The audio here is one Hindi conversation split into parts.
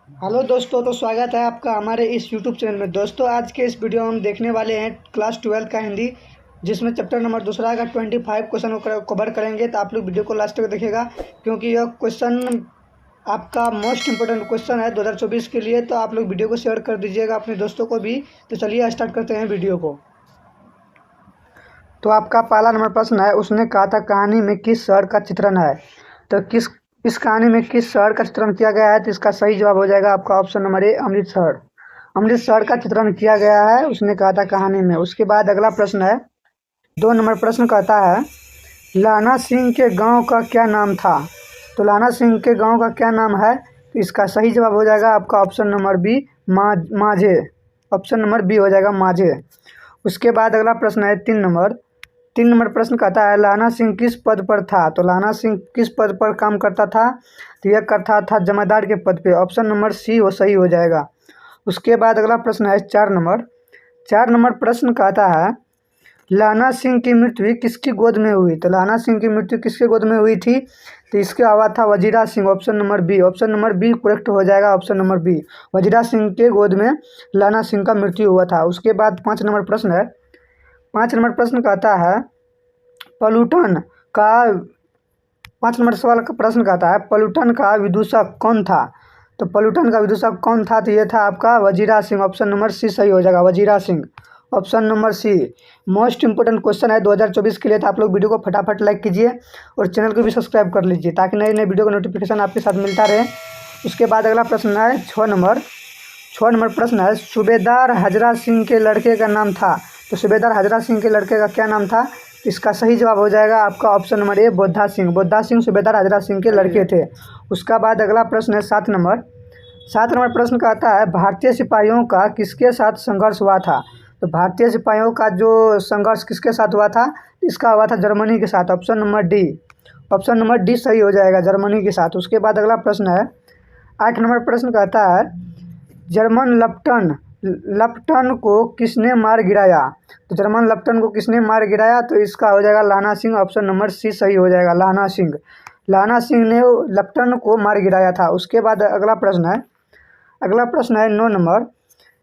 हेलो दोस्तों, तो स्वागत है आपका हमारे इस यूट्यूब चैनल में। दोस्तों, आज के इस वीडियो में हम देखने वाले हैं क्लास 12 का हिंदी, जिसमें चैप्टर नंबर दूसरा का 25 क्वेश्चन को कवर करेंगे। तो आप लोग वीडियो को लास्ट तक देखिएगा, क्योंकि यह क्वेश्चन आपका मोस्ट इंपोर्टेंट क्वेश्चन है 2024 के लिए। तो आप लोग वीडियो को शेयर कर दीजिएगा अपने दोस्तों को भी। तो चलिए स्टार्ट करते हैं वीडियो को। तो आपका पहला नंबर प्रश्न है, उसने कहा था कहानी में किस शहर का चित्रण है। तो इस कहानी में किस शहर का चित्रण किया गया है। तो इसका सही जवाब हो जाएगा आपका ऑप्शन नंबर ए, अमृतसर। अमृतसर का चित्रण किया गया है, उसने कहा था कहानी में। उसके बाद अगला प्रश्न है, 2 नंबर प्रश्न कहता है, लाना सिंह के गांव का क्या नाम था। तो लाना सिंह के गांव का क्या नाम है। तो इसका सही जवाब हो जाएगा आपका ऑप्शन नंबर बी, माझे। ऑप्शन नंबर बी हो जाएगा माझे। उसके बाद अगला प्रश्न है 3 नंबर प्रश्न कहता है, लाना सिंह किस पद पर था। तो लाना सिंह किस पद पर काम करता था। तो यह करता था जमादार के पद पे। ऑप्शन नंबर सी वो सही हो जाएगा। उसके बाद अगला प्रश्न है 4 नंबर प्रश्न कहता है, लाना सिंह की मृत्यु किसकी गोद में हुई। तो लाना सिंह की मृत्यु किसके गोद में हुई थी। तो इसके आवा था Wazira Singh. Option number B. Option number B correct हो जाएगा। Option number B, Wazira Singh के गोद में लाना सिंह का मृत्यु हुआ था। उसके बाद 5 नंबर प्रश्न है, 5 नंबर प्रश्न कहता है, पलूटन का 5 नंबर सवाल का प्रश्न कहता है, पलूटन का विदूषक कौन था। तो पलूटन का विदूषक कौन था। तो ये था आपका Wazira Singh. Option number C सही हो जाएगा, Wazira Singh. Option number C most important question है 2024 के लिए। तो आप लोग वीडियो को फटाफट लाइक कीजिए और चैनल को भी सब्सक्राइब कर लीजिए, ताकि नए नए वीडियो का नोटिफिकेशन आपके साथ मिलता रहे। उसके बाद अगला प्रश्न है 6 नंबर प्रश्न है, सूबेदार हजरा सिंह के लड़के का नाम था। तो सूबेदार हजरा सिंह के लड़के का क्या नाम था। इसका सही जवाब हो जाएगा आपका option number A, Boddha Singh. Boddha Singh सूबेदार हजरा सिंह के लड़के थे। उसका बाद अगला प्रश्न है 7 नंबर प्रश्न कहता है, भारतीय सिपाहियों का किसके साथ संघर्ष हुआ था। तो भारतीय सिपाहियों का जो संघर्ष किसके साथ हुआ था। इसका हुआ था जर्मनी के साथ। Option number D. Option number D सही हो जाएगा, जर्मनी के साथ। उसके बाद अगला प्रश्न है 8 नंबर प्रश्न कहता है, जर्मन लप्टन को किसने मार गिराया। तो जर्मन लप्टन को किसने मार गिराया। तो इसका हो जाएगा लाना सिंह। ऑप्शन नंबर सी सही हो जाएगा, लाना सिंह। लाना सिंह ने लप्टन को मार गिराया था। उसके बाद अगला प्रश्न है 9 नंबर,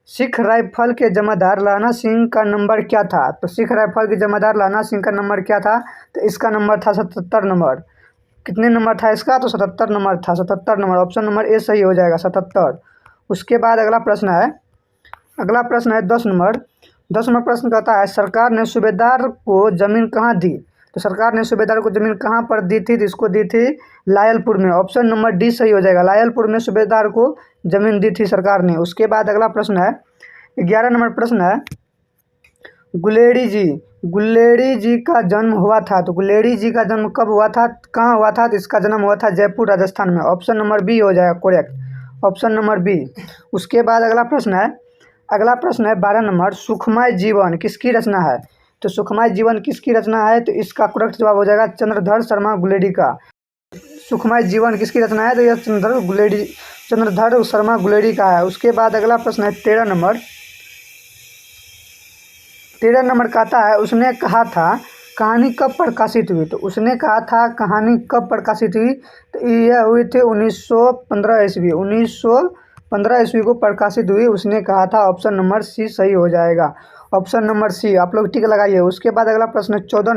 सिख राइफल के जमादार लाना सिंह का नंबर क्या था। तो सिख राइफल के जमादार लाना सिंह का नंबर क्या था। तो इसका नंबर था 77 नंबर। कितने नंबर था इसका। तो 77 नंबर था, 77 नंबर। ऑप्शन नंबर ए सही हो जाएगा, 77। उसके बाद अगला प्रश्न है 10 नंबर प्रश्न कहता है, सरकार ने सूबेदार को जमीन कहाँ दी। तो सरकार ने सूबेदार को जमीन कहाँ पर दी थी। तो इसको दी थी लायलपुर में। ऑप्शन नंबर डी सही हो जाएगा, लायलपुर में सूबेदार को जमीन दी थी सरकार ने। उसके बाद अगला प्रश्न है 11 नंबर प्रश्न है, गुलेड़ी जी का जन्म हुआ था। तो गुलेड़ी जी का जन्म कब हुआ था, कहाँ हुआ था। तो इसका जन्म हुआ था जयपुर, राजस्थान में। ऑप्शन नंबर बी हो जाएगा करेक्ट, ऑप्शन नंबर बी। उसके बाद अगला प्रश्न है 12 नंबर, सुखमय जीवन किसकी रचना है। तो सुखमय जीवन किसकी रचना है। तो इसका करेक्ट जवाब हो जाएगा चंद्रधर शर्मा गुलेडी का। सुखमय जीवन किसकी रचना है। तो यह चंद्रधर शर्मा गुलेडी का है। उसके बाद अगला प्रश्न है 13 नंबर कहता है, उसने कहा था कहानी कब प्रकाशित हुई। तो उसने कहा था कहानी कब प्रकाशित हुई। तो यह हुई थी 1915 ईस्वी। 1915 ईस्वी को प्रकाशित हुई, उसने कहा था। ऑप्शन नंबर सी सही हो जाएगा, ऑप्शन नंबर सी। आप लोग टिक लगाइए। उसके बाद अगला प्रश्न है 14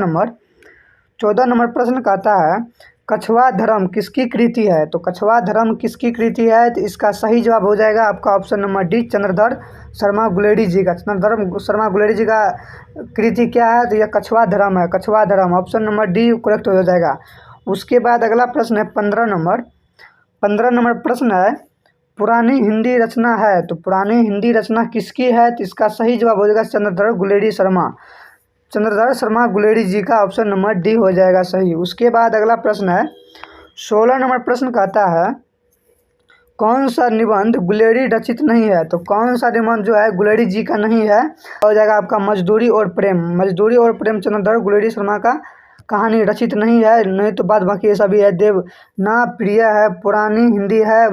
नंबर प्रश्न कहता है, कछवा धर्म किसकी कृति है। तो कछवा धर्म किसकी कृति है। तो इसका सही जवाब हो जाएगा आपका option number D, Chandradhar Sharma Guleri ji का। चंद्रधर शर्मा गुलेडी जी का कृति क्या है। तो यह कछवा धर्म है, कछवा धर्म। ऑप्शन नंबर डी करेक्ट हो जाएगा। उसके बाद अगला प्रश्न है 15 नंबर प्रश्न है, पुरानी हिंदी रचना है। तो पुरानी हिंदी रचना किसकी है। तो इसका सही जवाब हो जाएगा चंद्रधर शर्मा गुलेडी जी का। ऑप्शन नंबर डी हो जाएगा सही। उसके बाद अगला प्रश्न है 16 नंबर प्रश्न कहता है, कौन सा निबंध गुलेडी रचित नहीं है। तो कौन सा निबंध जो है गुलेडी जी का नहीं है। हो जाएगा आपका मजदूरी और प्रेम चंद्रधर गुलेडी शर्मा का कहानी रचित नहीं है। नहीं तो बाद बाकी ये सभी है, देवना प्रिय है, पुरानी हिंदी है,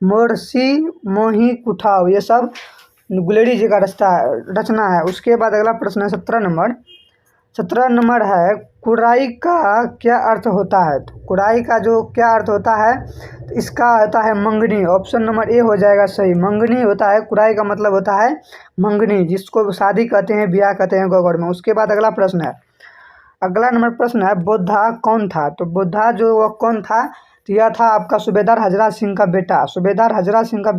मोरसी मोही कुठाव, ये सब गुलेडी जी का रचना है। उसके बाद अगला प्रश्न है 17 नंबर है, कुराई का क्या अर्थ होता है? तो कुराई का जो क्या अर्थ होता है, तो इसका होता है मंगनी। ऑप्शन नंबर ए हो जाएगा सही। मंगनी होता है, कुराई का मतलब होता है मंगनी, जिसको शादी कहते हैं, ब्याह कहते हैं गौगड़ में। उसके बाद अगला प्रश्न है, अगला नंबर प्रश्न है, बुद्धा कौन था? तो बुद्धा जो वह कौन था? तो यह था आपका सूबेदार हजरा सिंह का बेटा। सूबेदार हजरा सिंह का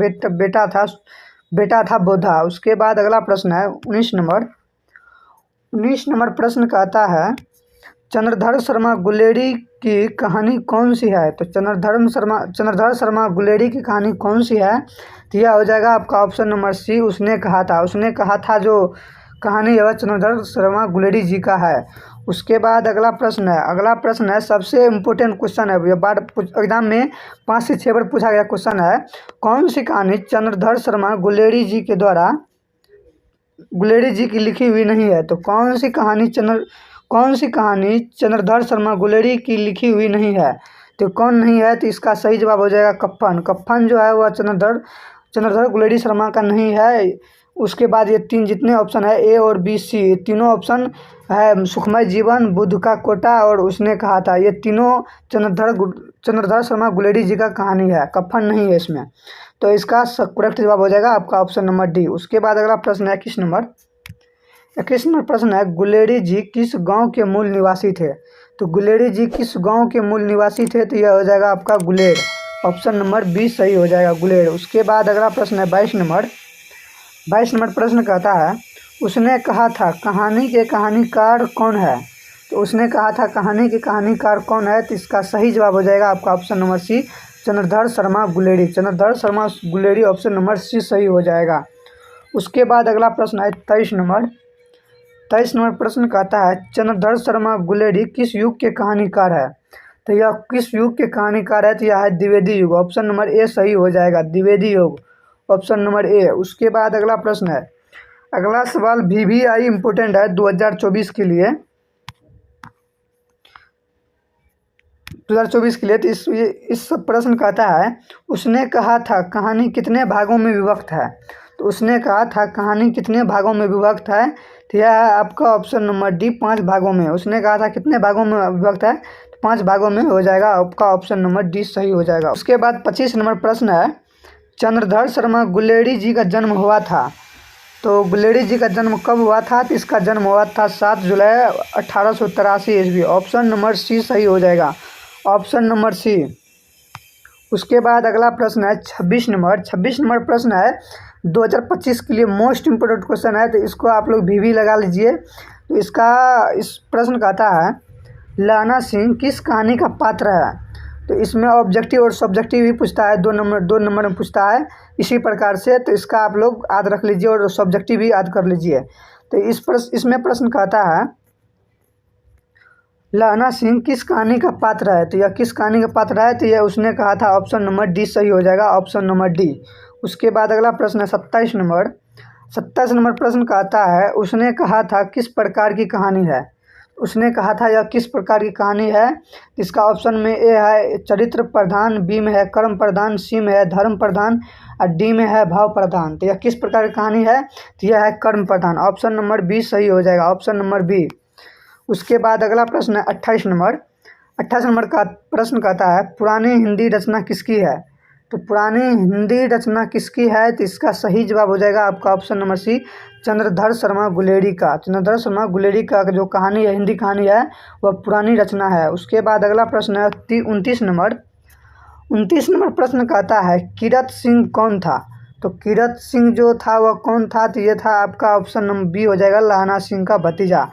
बेटा था बुद्धा। उसके बाद अगला प्रश्न है 19 नंबर प्रश्न कहता है, चंद्रधर शर्मा गुलेरी की कहानी कौन सी है? तो चंद्रधर शर्मा गुलेरी की कहानी कौन सी है? तो यह हो जाएगा आपका ऑप्शन नंबर सी, उसने कहा था जो कहानी है वह चंद्रधर शर्मा गुलेरी जी का है। उसके बाद अगला प्रश्न है सबसे इम्पोर्टेंट क्वेश्चन है, यह बार एग्जाम में 5 से 6 बार पूछा गया क्वेश्चन है। कौन सी कहानी चंद्रधर शर्मा गुलेरी जी की लिखी हुई नहीं है? तो कौन सी कहानी चंद्रधर शर्मा गुलेरी की लिखी हुई नहीं है? तो कौन नहीं है? तो इसका सही जवाब हो जाएगा कप्पन। कप्पन जो है वह चंद्रधर गुलेरी शर्मा का नहीं है। उसके बाद ये 3 जितने ऑप्शन है ए और बी सी, ये तीनों ऑप्शन है सुखमय जीवन, बुद्ध का कोटा और उसने कहा था, ये तीनों चंद्रधर शर्मा गुलेरी जी का कहानी है। कप्पन नहीं है इसमें। तो इसका करेक्ट जवाब हो जाएगा आपका ऑप्शन नंबर डी। उसके बाद अगला प्रश्न है 21 नंबर प्रश्न है, गुलेरी जी किस गांव के मूल निवासी थे? तो गुलेरी जी किस गांव के मूल निवासी थे? तो यह हो जाएगा आपका गुलेर। ऑप्शन नंबर बी सही हो जाएगा, गुलेर। उसके बाद अगला प्रश्न है 22 नंबर प्रश्न कहता है, उसने कहा था कहानी के कहानीकार कौन है? तो उसने कहा था कहानी के कहानीकार कौन है? तो इसका सही जवाब हो जाएगा आपका option number C, Chandradhar Sharma Guleri. Chandradhar Sharma Guleri option number C सही हो जाएगा। उसके बाद अगला प्रश्न है 23 नंबर प्रश्न कहता है, चंद्रधर शर्मा गुलेरी किस युग के कहानीकार है? तो यह किस युग के कहानीकार है? तो यह है द्विवेदी युग। ऑप्शन नंबर ए सही हो जाएगा, द्विवेदी युग। ऑप्शन नंबर ए। उसके बाद अगला प्रश्न है, अगला सवाल VVI इम्पोर्टेंट है 2024 के लिए। 2024 के लिए तो इस प्रश्न कहता है, उसने कहा था कहानी कितने भागों में विभक्त है? तो उसने कहा था कहानी कितने भागों में विभक्त है? तो यह है आपका ऑप्शन नंबर डी, 5 भागों में। उसने कहा था कितने भागों में विभक्त है? तो 5 भागों में हो जाएगा, आपका ऑप्शन नंबर डी सही हो जाएगा। उसके बाद 25 नंबर प्रश्न है, चंद्रधर शर्मा गुलेरी जी का जन्म हुआ था। तो गुलेरी जी का जन्म कब हुआ था? तो इसका जन्म हुआ था 7 जुलाई 1883 ईस्वी। ऑप्शन नंबर सी सही हो जाएगा, ऑप्शन नंबर सी। उसके बाद अगला प्रश्न है 26 नंबर प्रश्न है 2025 के लिए मोस्ट इम्पोर्टेंट क्वेश्चन है, तो इसको आप लोग भी लगा लीजिए। तो इस प्रश्न कहता है, लहना सिंह किस कहानी का पात्र है? तो इसमें ऑब्जेक्टिव और सब्जेक्टिव भी पूछता है, 2 नंबर में पूछता है इसी प्रकार से। तो इसका आप लोग याद रख लीजिए और सब्जेक्टिव भी याद कर लीजिए। तो इसमें प्रश्न कहता है, लहना सिंह किस कहानी का पात्र है? तो यह किस कहानी का पात्र है? तो यह उसने कहा था, ऑप्शन नंबर डी सही हो जाएगा, ऑप्शन नंबर डी। उसके बाद अगला प्रश्न है 27 नंबर प्रश्न कहता है, उसने कहा था किस प्रकार की कहानी है? उसने कहा था यह किस प्रकार की कहानी है? इसका ऑप्शन में ए है चरित्र प्रधान, बी में है कर्म प्रधान, सी में है धर्म प्रधान और डी में है भाव प्रधान। तो यह किस प्रकार की कहानी है? तो यह है कर्म प्रधान। ऑप्शन नंबर बी सही हो जाएगा, ऑप्शन नंबर बी। उसके बाद अगला प्रश्न है 28 नंबर का प्रश्न कहता है, पुरानी हिंदी रचना किसकी है? तो पुरानी हिंदी रचना किसकी है? तो इसका सही जवाब हो जाएगा आपका option number C, Chandradhar Sharma Guleri का। चंद्रधर शर्मा गुलेरी का जो कहानी है, हिंदी कहानी है, वह पुरानी रचना है। उसके बाद अगला प्रश्न है 29 नंबर प्रश्न कहता है, किरत सिंह कौन था? तो किरत सिंह जो था वह कौन था? तो ये था आपका ऑप्शन नंबर बी हो जाएगा, लहना सिंह का भतीजा।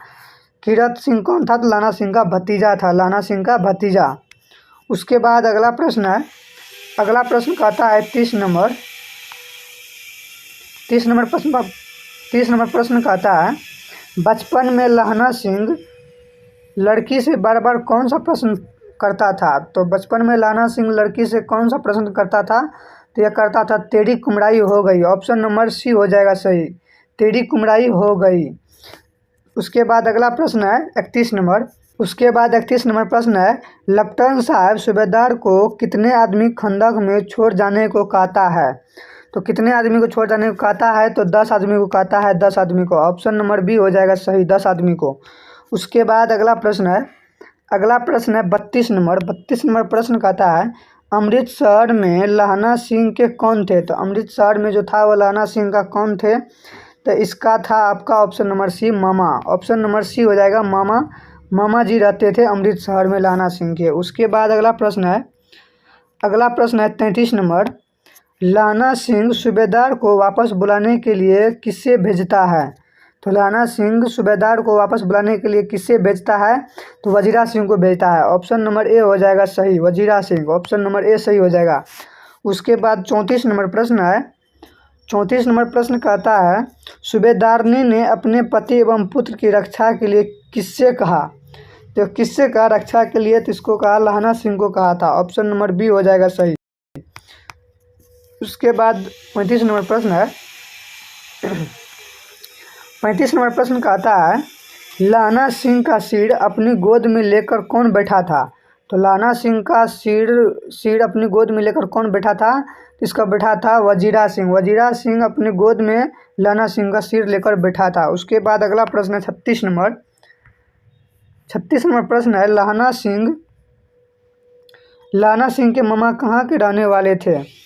किरत सिंह कौन था? तो लहना सिंह का भतीजा था, लहना सिंह का भतीजा। उसके बाद अगला प्रश्न कहता है 30 नंबर प्रश्न कहता है, बचपन में लहना सिंह लड़की से बार बार कौन सा प्रश्न करता था? तो बचपन में लहना सिंह लड़की से कौन सा प्रश्न करता था? तो यह करता था, तेरी कुमड़ाई हो गई। ऑप्शन नंबर सी हो जाएगा सही, तेरी कुमड़ाई हो गई। उसके बाद अगला प्रश्न है 31 नंबर प्रश्न है, लेफ्टिनेंट साहब सूबेदार को कितने आदमी खंदक में छोड़ जाने को कहता है? तो कितने आदमी को छोड़ जाने को कहता है? तो 10 आदमी को कहता है, 10 आदमी को। ऑप्शन नंबर बी हो जाएगा सही, 10 आदमी को। उसके बाद अगला प्रश्न है अगला प्रश्न है 32 नंबर प्रश्न कहता है अमृतसर में लहना सिंह के कौन थे। तो अमृतसर में जो था वो लहना सिंह का कौन थे, तो इसका था आपका ऑप्शन नंबर सी मामा। ऑप्शन नंबर सी हो जाएगा मामा। मामा जी रहते थे अमृतसर में लहना सिंह के। उसके बाद अगला प्रश्न है 33 नंबर, लहना सिंह सूबेदार को वापस बुलाने के लिए किसे भेजता है। तो लहना सिंह सूबेदार को वापस बुलाने के लिए किसे भेजता है, तो वजीरा सिंह को भेजता है। ऑप्शन नंबर ए हो जाएगा सही, वजीरा सिंह। ऑप्शन नंबर ए सही हो जाएगा। उसके बाद 34 नंबर प्रश्न है। 34 नंबर प्रश्न कहता है सूबेदारनी ने अपने पति एवं पुत्र की रक्षा के लिए किससे कहा। तो किससे कहा रक्षा के लिए, तो इसको कहा लहना सिंह को कहा था। ऑप्शन नंबर बी हो जाएगा सही। उसके बाद 35 नंबर प्रश्न है। 35 नंबर प्रश्न कहता है लहना सिंह का सिर अपनी गोद में लेकर कौन बैठा था। तो लहना सिंह का सिर अपनी गोद में लेकर कौन बैठा था, इसका बैठा था वजीरा सिंह। वजीरा सिंह अपनी गोद में लहना सिंह का सिर लेकर बैठा था। उसके बाद अगला प्रश्न है 36 नंबर प्रश्न है लहना सिंह के मामा कहाँ के रहने वाले थे।